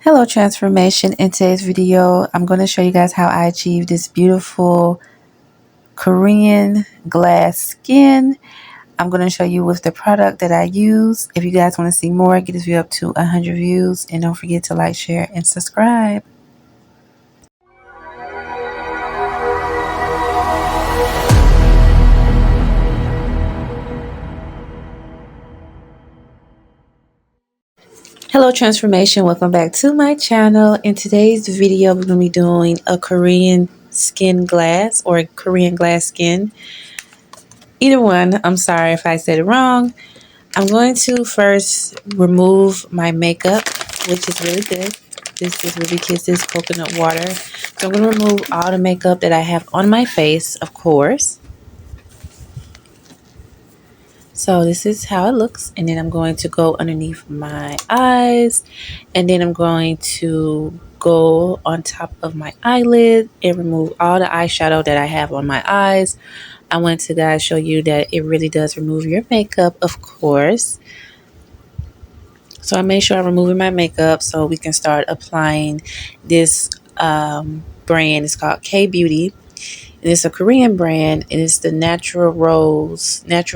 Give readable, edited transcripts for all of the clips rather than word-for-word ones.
Hello transformation. In today's video I'm going to show you guys how I achieve this beautiful Korean glass skin. I'm going to show you with the product that I use. If you guys want to see more, get this video up to 100 views, and don't forget to like, share, and subscribe. Hello transformation, welcome back to my channel. In today's video we're going to be doing a Korean skin glass or Korean glass skin. Either one, I'm sorry if I said it wrong. I'm going to first remove my makeup, which is really good. This is vidIQ's coconut water. So I'm going to remove all the makeup that I have on my face, of course. So this is how it looks, and then I'm going to go underneath my eyes, and then I'm going to go on top of my eyelid and remove all the eyeshadow that I have on my eyes. I wanted to guys show you that it really does remove your makeup, of course. So I made sure I'm removing my makeup so we can start applying this brand. It's called K Beauty. And it's a Korean brand, and it's the Natural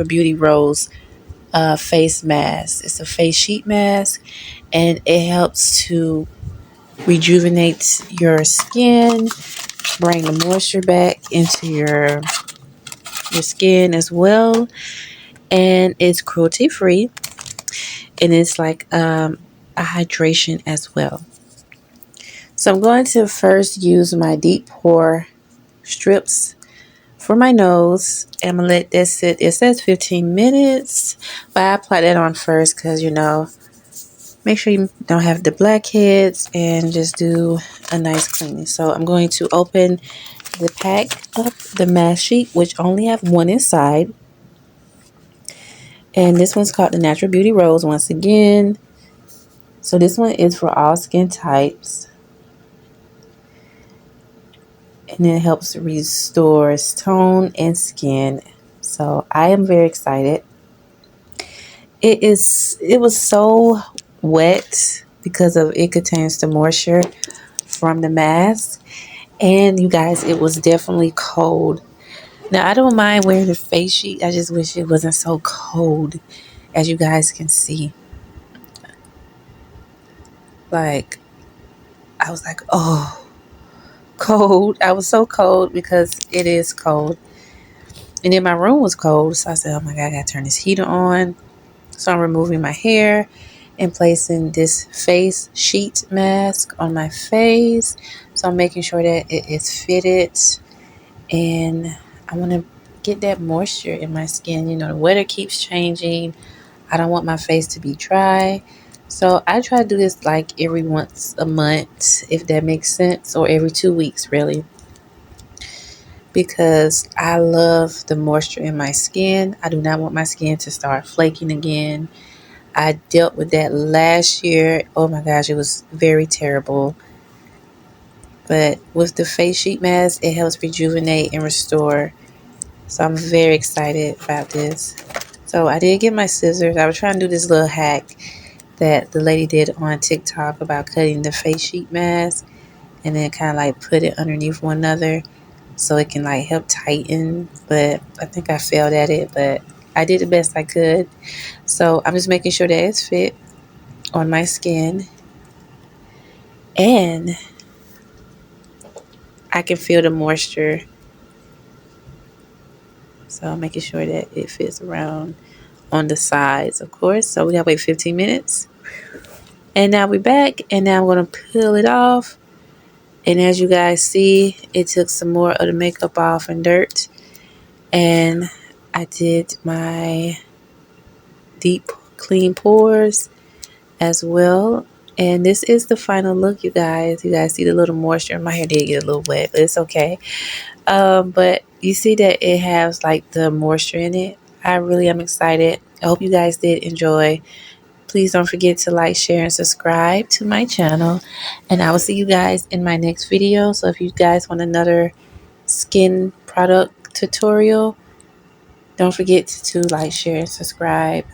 Beauty Rose face mask. It's a face sheet mask, and it helps to rejuvenate your skin, bring the moisture back into your skin as well, and it's cruelty free, and it's like a hydration as well. So I'm going to first use my deep pore strips for my nose, and I'm gonna let that sit. It says 15 minutes, but I apply that on first because, you know, make sure you don't have the blackheads and just do a nice cleaning. So I'm going to open the pack up, the mask sheet, which only have one inside, and this one's called the Natural Beauty Rose once again. So this one is for all skin types, and it helps restore tone and skin. So I am very excited. It was so wet because of it contains the moisture from the mask, and you guys, it was definitely cold. Now I don't mind wearing the face sheet, I just wish it wasn't so cold. As you guys can see, like, I was like, oh, cold. I was so cold because it is cold. And then my room was cold, so I said, oh my god, I gotta turn this heater on. So I'm removing my hair and placing this face sheet mask on my face. So I'm making sure that it is fitted, and I want to get that moisture in my skin. You know, the weather keeps changing. I don't want my face to be dry. So I try to do this like every once a month, if that makes sense, or every 2 weeks really, because I love the moisture in my skin. I do not want my skin to start flaking again. I dealt with that last year. Oh my gosh, it was very terrible. But with the face sheet mask, it helps rejuvenate and restore. So I'm very excited about this. So I did get my scissors. I was trying to do this little hack that the lady did on TikTok about cutting the face sheet mask and then kind of like put it underneath one another so it can like help tighten. But I think I failed at it, but I did the best I could. So I'm just making sure that it's fit on my skin, and I can feel the moisture. So I'm making sure that it fits around on the sides, of course. So we gotta wait 15 minutes. And now we're back, and now I'm gonna peel it off. And as you guys see, it took some more of the makeup off and dirt. And I did my deep clean pores as well. And this is the final look, you guys. You guys see the little moisture. My hair did get a little wet, but it's okay. But you see that it has like the moisture in it. I really am excited. I hope you guys did enjoy. Please don't forget to like, share, and subscribe to my channel. And I will see you guys in my next video. So if you guys want another skin product tutorial, don't forget to like, share, and subscribe.